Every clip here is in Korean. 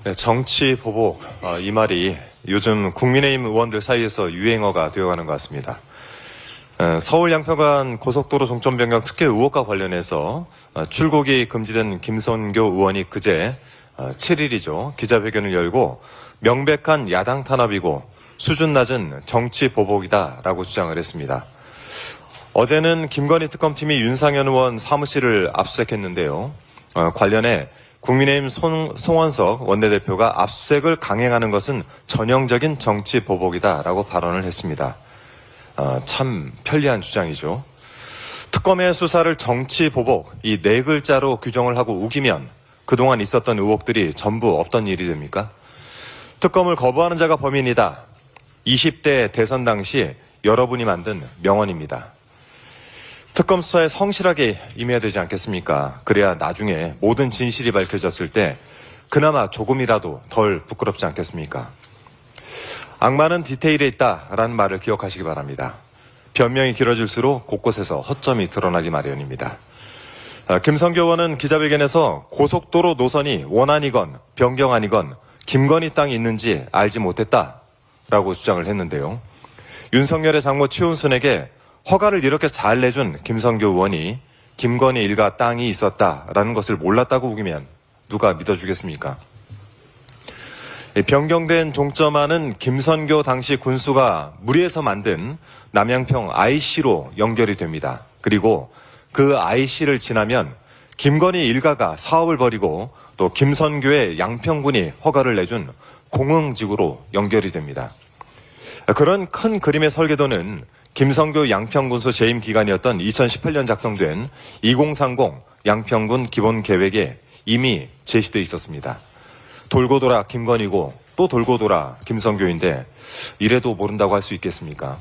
네, 정치 보복, 이 말이 요즘 국민의힘 의원들 사이에서 유행어가 되어가는 것 같습니다. 서울 양평간 고속도로 종점 변경 특혜 의혹과 관련해서 출국이 금지된 김선교 의원이 그제 7일이죠. 기자회견을 열고 명백한 야당 탄압이고 수준 낮은 정치 보복이다라고 주장을 했습니다. 어제는 김건희 특검팀이 윤상현 의원 사무실을 압수수색했는데요. 관련해 국민의힘 송원석 원내대표가 압수수색을 강행하는 것은 전형적인 정치 보복이다라고 발언을 했습니다. 참 편리한 주장이죠. 특검의 수사를 정치 보복, 이 네 글자로 규정을 하고 우기면 그동안 있었던 의혹들이 전부 없던 일이 됩니까? 특검을 거부하는 자가 범인이다. 20대 대선 당시 여러분이 만든 명언입니다. 특검 수사에 성실하게 임해야 되지 않겠습니까? 그래야 나중에 모든 진실이 밝혀졌을 때 그나마 조금이라도 덜 부끄럽지 않겠습니까? 악마는 디테일에 있다라는 말을 기억하시기 바랍니다. 변명이 길어질수록 곳곳에서 허점이 드러나기 마련입니다. 김선교 의원은 기자회견에서 고속도로 노선이 원안이건 변경안이건 김건희 땅이 있는지 알지 못했다라고 주장을 했는데요. 윤석열의 장모 최은순에게 허가를 이렇게 잘 내준 김선교 의원이 김건희 일가 땅이 있었다라는 것을 몰랐다고 우기면 누가 믿어주겠습니까? 변경된 종점안은 김선교 당시 군수가 무리해서 만든 남양평 IC로 연결이 됩니다. 그리고 그 IC를 지나면 김건희 일가가 사업을 벌이고 또 김선교의 양평군이 허가를 내준 공흥지구로 연결이 됩니다. 그런 큰 그림의 설계도는 김선교 양평군수 재임 기간이었던 2018년 작성된 2030 양평군 기본계획에 이미 제시되어 있었습니다. 돌고 돌아 김건희고 또 돌고 돌아 김선교인데 이래도 모른다고 할 수 있겠습니까?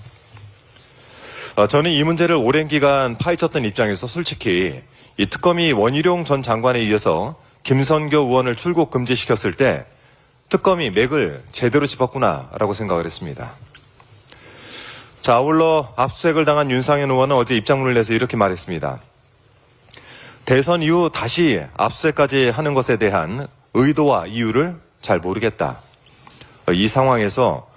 저는 이 문제를 오랜 기간 파헤쳤던 입장에서 솔직히 이 특검이 원희룡 전 장관에 의해서 김선교 의원을 출국 금지시켰을 때 특검이 맥을 제대로 짚었구나라고 생각을 했습니다. 자, 아울러 압수수색을 당한 윤상현 의원은 어제 입장문을 내서 이렇게 말했습니다. 대선 이후 다시 압수수색까지 하는 것에 대한 의도와 이유를 잘 모르겠다. 이 상황에서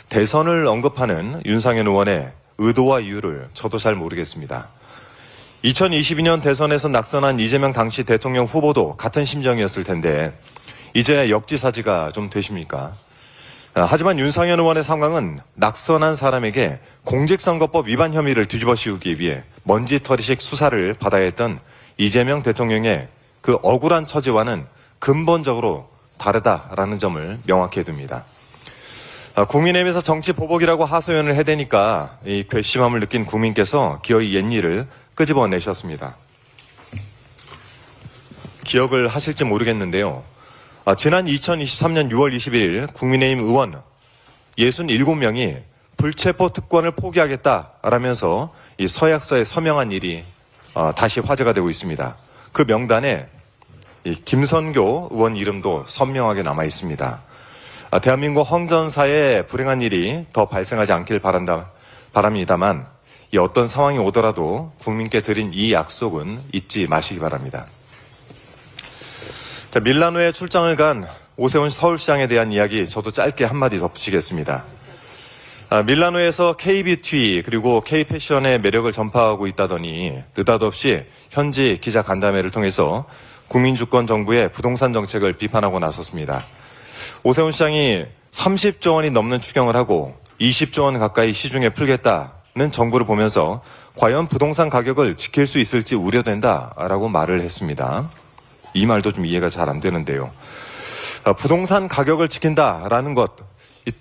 대선을 언급하는 윤상현 의원의 의도와 이유를 저도 잘 모르겠습니다. 2022년 대선에서 낙선한 이재명 당시 대통령 후보도 같은 심정이었을 텐데 이제 역지사지가 좀 되십니까? 하지만 윤상현 의원의 상황은 낙선한 사람에게 공직선거법 위반 혐의를 뒤집어 씌우기 위해 먼지털이식 수사를 받아야 했던 이재명 대통령의 그 억울한 처지와는 근본적으로 다르다라는 점을 명확히 해둡니다. 국민의힘에서 정치 보복이라고 하소연을 해대니까 이 괘씸함을 느낀 국민께서 기어이 옛일을 끄집어내셨습니다. 기억을 하실지 모르겠는데요. 지난 2023년 6월 21일 국민의힘 의원 67명이 불체포 특권을 포기하겠다라면서 이 서약서에 서명한 일이 다시 화제가 되고 있습니다. 그 명단에 이 김선교 의원 이름도 선명하게 남아 있습니다. 대한민국 헌정사에 불행한 일이 더 발생하지 않길 바랍니다만 이 어떤 상황이 오더라도 국민께 드린 이 약속은 잊지 마시기 바랍니다. 자, 밀라노에 출장을 간 오세훈 서울시장에 대한 이야기 저도 짧게 한마디 덧붙이겠습니다. 밀라노에서 K뷰티 그리고 K패션의 매력을 전파하고 있다더니 느닷없이 현지 기자 간담회를 통해서 국민주권 정부의 부동산 정책을 비판하고 나섰습니다. 오세훈 시장이 30조 원이 넘는 추경을 하고 20조 원 가까이 시중에 풀겠다는 정부를 보면서 과연 부동산 가격을 지킬 수 있을지 우려된다라고 말을 했습니다. 이 말도 좀 이해가 잘 안 되는데요. 부동산 가격을 지킨다라는 것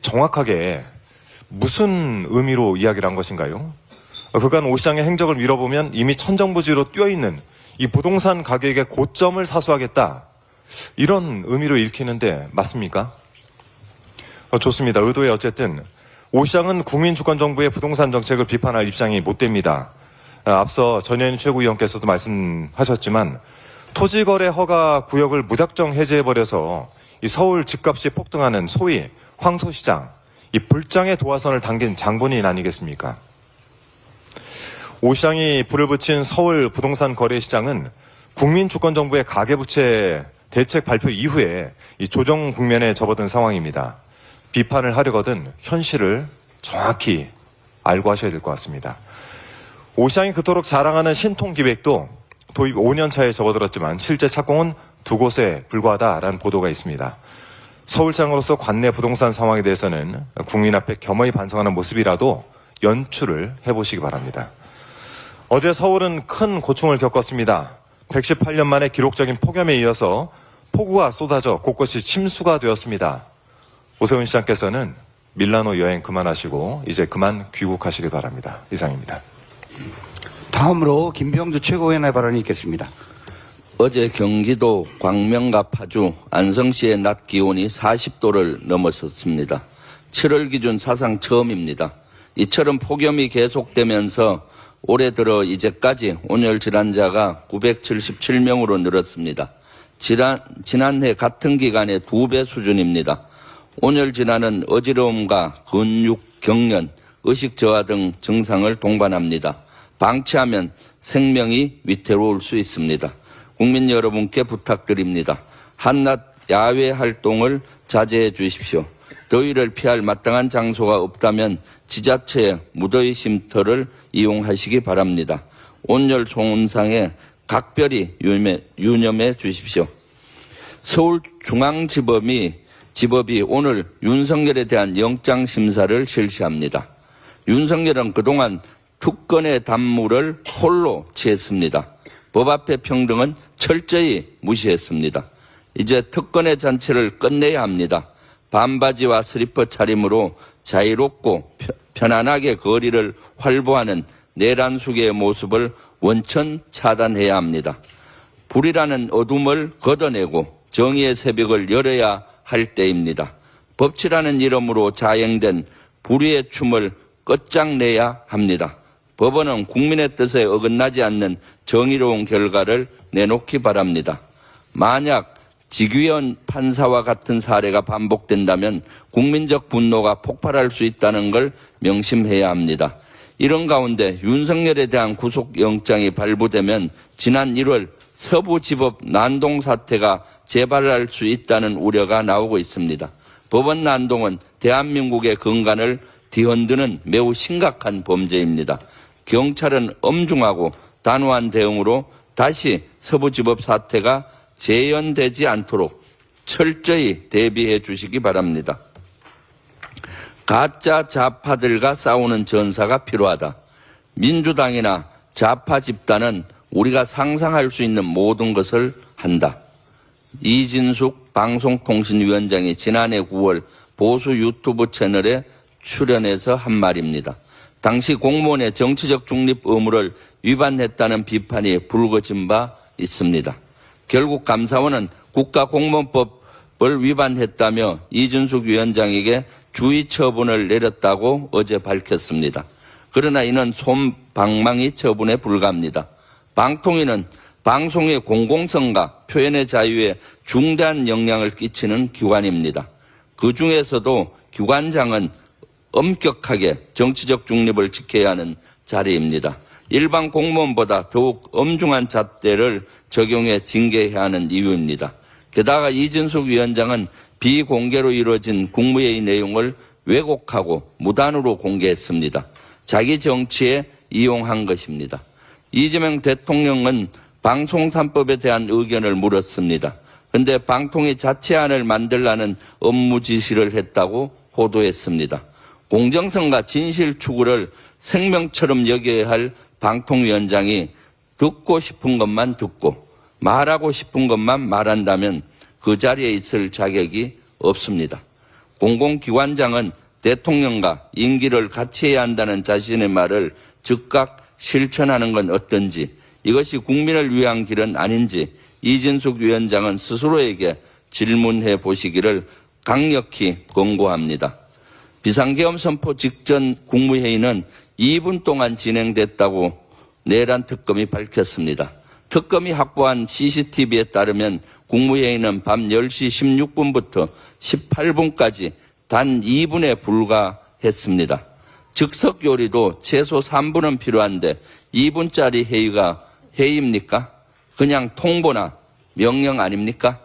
정확하게 무슨 의미로 이야기를 한 것인가요? 그간 오 시장의 행적을 밀어보면 이미 천정부지로 뛰어있는 이 부동산 가격의 고점을 사수하겠다 이런 의미로 읽히는데 맞습니까? 좋습니다. 의도에 어쨌든 오 시장은 국민주권정부의 부동산 정책을 비판할 입장이 못 됩니다. 앞서 전현희 최고위원께서도 말씀하셨지만 토지거래 허가 구역을 무작정 해제해버려서 이 서울 집값이 폭등하는 소위 황소시장, 이 불장의 도화선을 당긴 장본인 아니겠습니까? 오 시장이 불을 붙인 서울 부동산 거래시장은 국민주권정부의 가계부채 대책 발표 이후에 이 조정 국면에 접어든 상황입니다. 비판을 하려거든 현실을 정확히 알고 하셔야 될 것 같습니다. 오시장이 그토록 자랑하는 신통기획도 도입 5년 차에 접어들었지만 실제 착공은 2곳에 불과하다라는 보도가 있습니다. 서울시장으로서 관내 부동산 상황에 대해서는 국민 앞에 겸허히 반성하는 모습이라도 연출을 해보시기 바랍니다. 어제 서울은 큰 고충을 겪었습니다. 118년 만에 기록적인 폭염에 이어서 폭우가 쏟아져 곳곳이 침수가 되었습니다. 오세훈 시장께서는 밀라노 여행 그만하시고 이제 그만 귀국하시길 바랍니다. 이상입니다. 다음으로 김병주 최고위원의 발언이 있겠습니다. 어제 경기도 광명과 파주, 안성시의 낮 기온이 40도를 넘어섰습니다. 7월 기준 사상 처음입니다. 이처럼 폭염이 계속되면서 올해 들어 이제까지 온열 질환자가 977명으로 늘었습니다. 지난해 같은 기간의 2배 수준입니다. 온열 질환은 어지러움과 근육 경련, 의식 저하 등 증상을 동반합니다. 방치하면 생명이 위태로울 수 있습니다. 국민 여러분께 부탁드립니다. 한낮 야외 활동을 자제해 주십시오. 더위를 피할 마땅한 장소가 없다면 지자체의 무더위 쉼터를 이용하시기 바랍니다. 온열 손상에 각별히 유념해 주십시오. 서울중앙지법이 오늘 윤석열에 대한 영장심사를 실시합니다. 윤석열은 그동안 특권의 담물을 홀로 취했습니다. 법 앞의 평등은 철저히 무시했습니다. 이제 특권의 잔치를 끝내야 합니다. 반바지와 슬리퍼 차림으로 자유롭고 편안하게 거리를 활보하는 내란숙의 모습을 원천 차단해야 합니다. 불이라는 어둠을 걷어내고 정의의 새벽을 열어야 할 때입니다. 법치라는 이름으로 자행된 불의의 춤을 끝장내야 합니다. 법원은 국민의 뜻에 어긋나지 않는 정의로운 결과를 내놓기 바랍니다. 만약 지귀현 판사와 같은 사례가 반복된다면 국민적 분노가 폭발할 수 있다는 걸 명심해야 합니다. 이런 가운데 윤석열에 대한 구속영장이 발부되면 지난 1월 서부지법 난동 사태가 재발할 수 있다는 우려가 나오고 있습니다. 법원 난동은 대한민국의 건강을 뒤흔드는 매우 심각한 범죄입니다. 경찰은 엄중하고 단호한 대응으로 다시 서부지법 사태가 재현되지 않도록 철저히 대비해 주시기 바랍니다. 가짜 좌파들과 싸우는 전사가 필요하다. 민주당이나 좌파 집단은 우리가 상상할 수 있는 모든 것을 한다. 이진숙 방송통신위원장이 지난해 9월 보수 유튜브 채널에 출연해서 한 말입니다. 당시 공무원의 정치적 중립 의무를 위반했다는 비판이 불거진 바 있습니다. 결국 감사원은 국가공무원법을 위반했다며 이준숙 위원장에게 주의 처분을 내렸다고 어제 밝혔습니다. 그러나 이는 솜방망이 처분에 불과합니다. 방통위는 방송의 공공성과 표현의 자유에 중대한 영향을 끼치는 기관입니다. 그 중에서도 기관장은 엄격하게 정치적 중립을 지켜야 하는 자리입니다. 일반 공무원보다 더욱 엄중한 잣대를 적용해 징계해야 하는 이유입니다. 게다가 이진숙 위원장은 비공개로 이루어진 국무회의 내용을 왜곡하고 무단으로 공개했습니다. 자기 정치에 이용한 것입니다. 이재명 대통령은 방송 3법에 대한 의견을 물었습니다. 그런데 방통위 자체안을 만들라는 업무 지시를 했다고 보도했습니다. 공정성과 진실 추구를 생명처럼 여겨야 할 방통위원장이 듣고 싶은 것만 듣고 말하고 싶은 것만 말한다면 그 자리에 있을 자격이 없습니다. 공공기관장은 대통령과 임기를 같이 해야 한다는 자신의 말을 즉각 실천하는 건 어떤지, 이것이 국민을 위한 길은 아닌지 이진숙 위원장은 스스로에게 질문해 보시기를 강력히 권고합니다. 비상계엄 선포 직전 국무회의는 2분 동안 진행됐다고 내란 특검이 밝혔습니다. 특검이 확보한 CCTV에 따르면 국무회의는 밤 10시 16분부터 18분까지 단 2분에 불과했습니다. 즉석 요리도 최소 3분은 필요한데 2분짜리 회의가 회의입니까? 그냥 통보나 명령 아닙니까?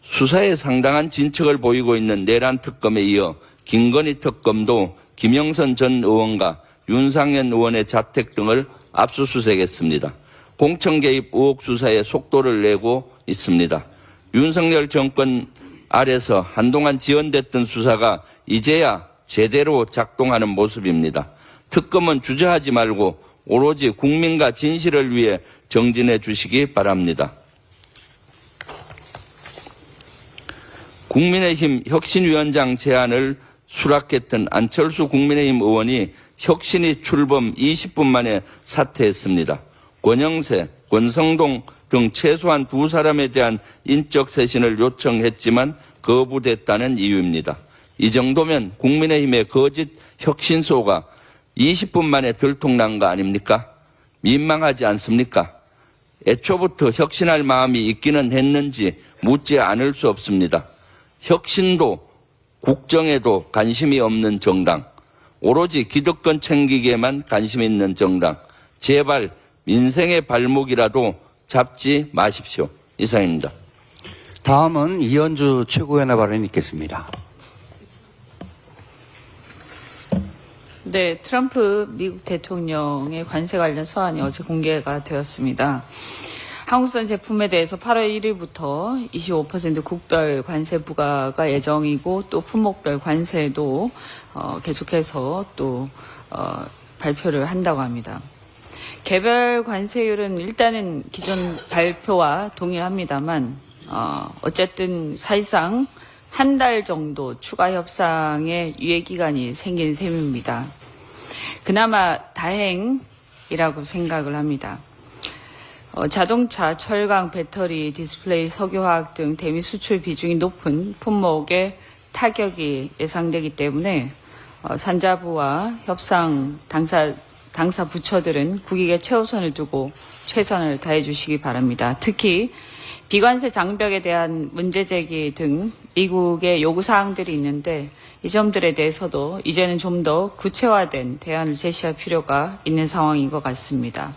수사에 상당한 진척을 보이고 있는 내란 특검에 이어 김건희 특검도 김영선 전 의원과 윤상현 의원의 자택 등을 압수수색했습니다. 공천 개입 의혹 수사에 속도를 내고 있습니다. 윤석열 정권 아래서 한동안 지연됐던 수사가 이제야 제대로 작동하는 모습입니다. 특검은 주저하지 말고 오로지 국민과 진실을 위해 정진해 주시기 바랍니다. 국민의힘 혁신위원장 제안을 수락했던 안철수 국민의힘 의원이 혁신이 출범 20분 만에 사퇴했습니다. 권영세, 권성동 등 최소한 2사람에 대한 인적 쇄신을 요청했지만 거부됐다는 이유입니다. 이 정도면 국민의힘의 거짓 혁신소가 20분 만에 들통난 거 아닙니까? 민망하지 않습니까? 애초부터 혁신할 마음이 있기는 했는지 묻지 않을 수 없습니다. 혁신도 국정에도 관심이 없는 정당, 오로지 기득권 챙기기에만 관심 있는 정당, 제발 민생의 발목이라도 잡지 마십시오. 이상입니다. 다음은 이현주 최고위원의 발언이 있겠습니다. 네, 트럼프 미국 대통령의 관세 관련 서한이 어제 공개가 되었습니다. 한국산 제품에 대해서 8월 1일부터 25% 국별 관세 부과가 예정이고 또 품목별 관세도 계속해서 또 발표를 한다고 합니다. 개별 관세율은 일단은 기존 발표와 동일합니다만 어쨌든 사실상 한 달 정도 추가 협상의 유예 기간이 생긴 셈입니다. 그나마 다행이라고 생각을 합니다. 자동차, 철강, 배터리, 디스플레이, 석유화학 등 대미 수출 비중이 높은 품목에 타격이 예상되기 때문에 산자부와 협상 당사 부처들은 국익에 최우선을 두고 최선을 다해 주시기 바랍니다. 특히 비관세 장벽에 대한 문제 제기 등 미국의 요구사항들이 있는데 이 점들에 대해서도 이제는 좀 더 구체화된 대안을 제시할 필요가 있는 상황인 것 같습니다.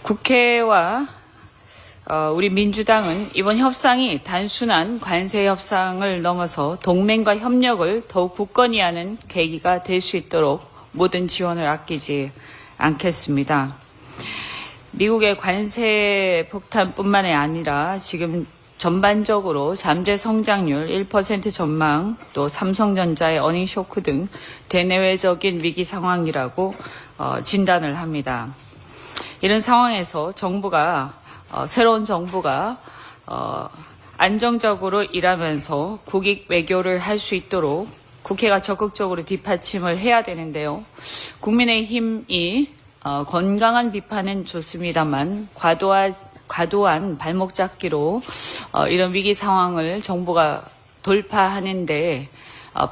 국회와 우리 민주당은 이번 협상이 단순한 관세 협상을 넘어서 동맹과 협력을 더욱 굳건히 하는 계기가 될 수 있도록 모든 지원을 아끼지 않겠습니다. 미국의 관세 폭탄뿐만 아니라 지금 전반적으로 잠재 성장률 1% 전망, 또 삼성전자의 어닝 쇼크 등 대내외적인 위기 상황이라고 진단을 합니다. 이런 상황에서 새로운 정부가 안정적으로 일하면서 국익 외교를 할 수 있도록 국회가 적극적으로 뒷받침을 해야 되는데요. 국민의힘이 건강한 비판은 좋습니다만 과도한 발목 잡기로 이런 위기 상황을 정부가 돌파하는데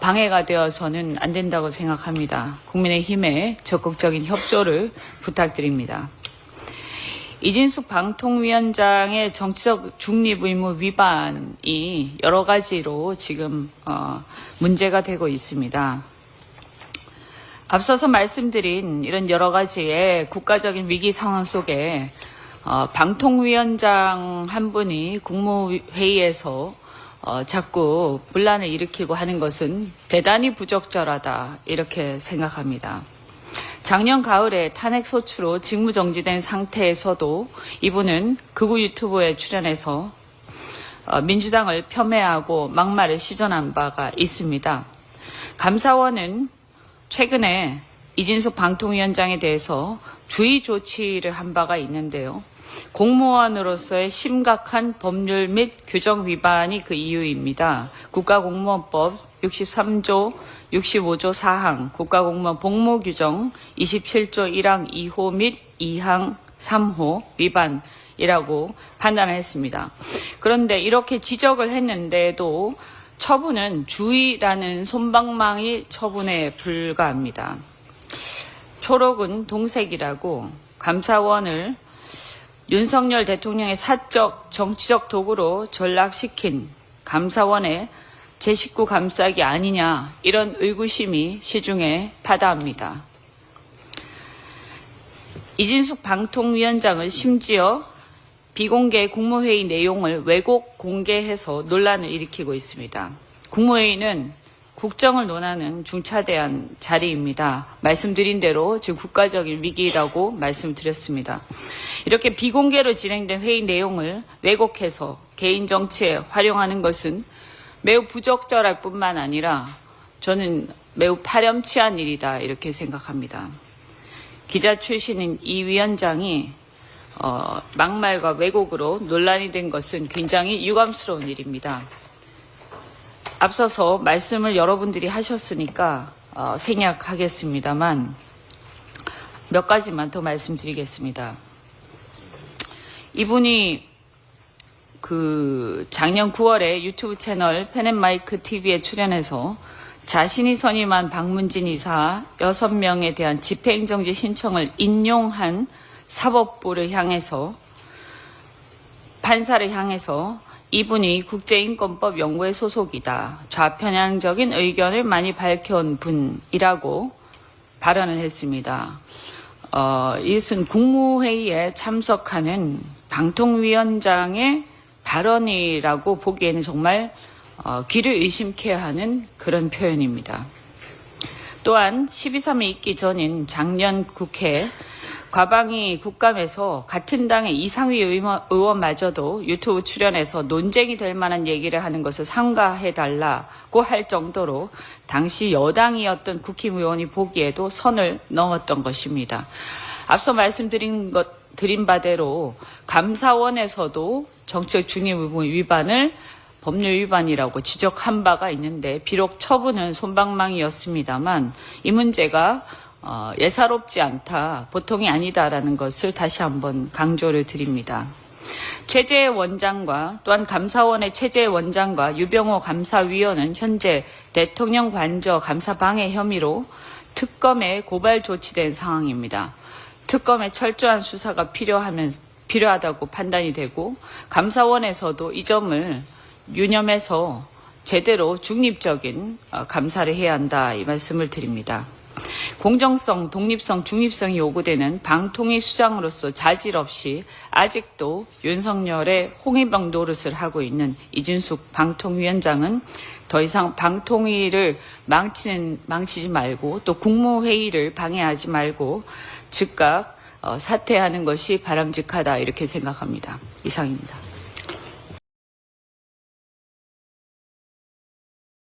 방해가 되어서는 안 된다고 생각합니다. 국민의힘의 적극적인 협조를 부탁드립니다. 이진숙 방통위원장의 정치적 중립 의무 위반이 여러 가지로 지금 문제가 되고 있습니다. 앞서서 말씀드린 이런 여러 가지의 국가적인 위기 상황 속에 방통위원장 한 분이 국무회의에서 자꾸 분란을 일으키고 하는 것은 대단히 부적절하다 이렇게 생각합니다. 작년 가을에 탄핵 소추로 직무정지된 상태에서도 이분은 극우 유튜브에 출연해서 민주당을 폄훼하고 막말을 시전한 바가 있습니다. 감사원은 최근에 이진숙 방통위원장에 대해서 주의 조치를 한 바가 있는데요. 공무원으로서의 심각한 법률 및 규정 위반이 그 이유입니다. 국가공무원법 63조 65조 4항, 국가공무원 복무규정 27조 1항 2호 및 2항 3호 위반이라고 판단을 했습니다. 그런데 이렇게 지적을 했는데도 처분은 주의라는 솜방망이 처분에 불과합니다. 초록은 동색이라고 감사원을 윤석열 대통령의 사적 정치적 도구로 전락시킨 감사원의 제19 감싸기 아니냐 이런 의구심이 시중에 파다합니다. 이진숙 방통위원장을 심지어 비공개 국무회의 내용을 왜곡 공개해서 논란을 일으키고 있습니다. 국무회의는 국정을 논하는 중차대한 자리입니다. 말씀드린 대로 지금 국가적인 위기라고 말씀드렸습니다. 이렇게 비공개로 진행된 회의 내용을 왜곡해서 개인 정치에 활용하는 것은 매우 부적절할 뿐만 아니라 저는 매우 파렴치한 일이다 이렇게 생각합니다. 기자 출신인 이 위원장이 막말과 왜곡으로 논란이 된 것은 굉장히 유감스러운 일입니다. 앞서서 말씀을 여러분들이 하셨으니까 생략하겠습니다만 몇 가지만 더 말씀드리겠습니다. 이분이 작년 9월에 유튜브 채널 펜앤마이크 TV에 출연해서 자신이 선임한 박문진 이사 6명에 대한 집행정지 신청을 인용한 사법부를 향해서 판사를 향해서 이분이 국제인권법 연구회 소속이다. 좌편향적인 의견을 많이 밝혀온 분이라고 발언을 했습니다. 이것은 국무회의에 참석하는 방통위원장의 발언이라고 보기에는 정말 귀를 의심케 하는 그런 표현입니다. 또한 12.3이 있기 전인 작년 국회 과방위 국감에서 같은 당의 이상휘 의원마저도 유튜브 출연해서 논쟁이 될 만한 얘기를 하는 것을 삼가해달라고 할 정도로 당시 여당이었던 국힘의원이 보기에도 선을 넘었던 것입니다. 앞서 말씀드린 바대로 감사원에서도 정책 중립 의무 위반을 법률 위반이라고 지적한 바가 있는데 비록 처분은 솜방망이였습니다만 이 문제가 예사롭지 않다, 보통이 아니다라는 것을 다시 한번 강조를 드립니다. 최재해 원장과 또한 감사원의 최재해 원장과 유병호 감사위원은 현재 대통령 관저 감사 방해 혐의로 특검에 고발 조치된 상황입니다. 특검의 철저한 수사가 필요하다고 판단이 되고 감사원에서도 이 점을 유념해서 제대로 중립적인 감사를 해야 한다 이 말씀을 드립니다. 공정성, 독립성, 중립성이 요구되는 방통위 수장으로서 자질 없이 아직도 윤석열의 홍위병 노릇을 하고 있는 이준숙 방통위원장은 더 이상 방통위를 망치지 말고 또 국무회의를 방해하지 말고 즉각 사퇴하는 것이 바람직하다 이렇게 생각합니다. 이상입니다.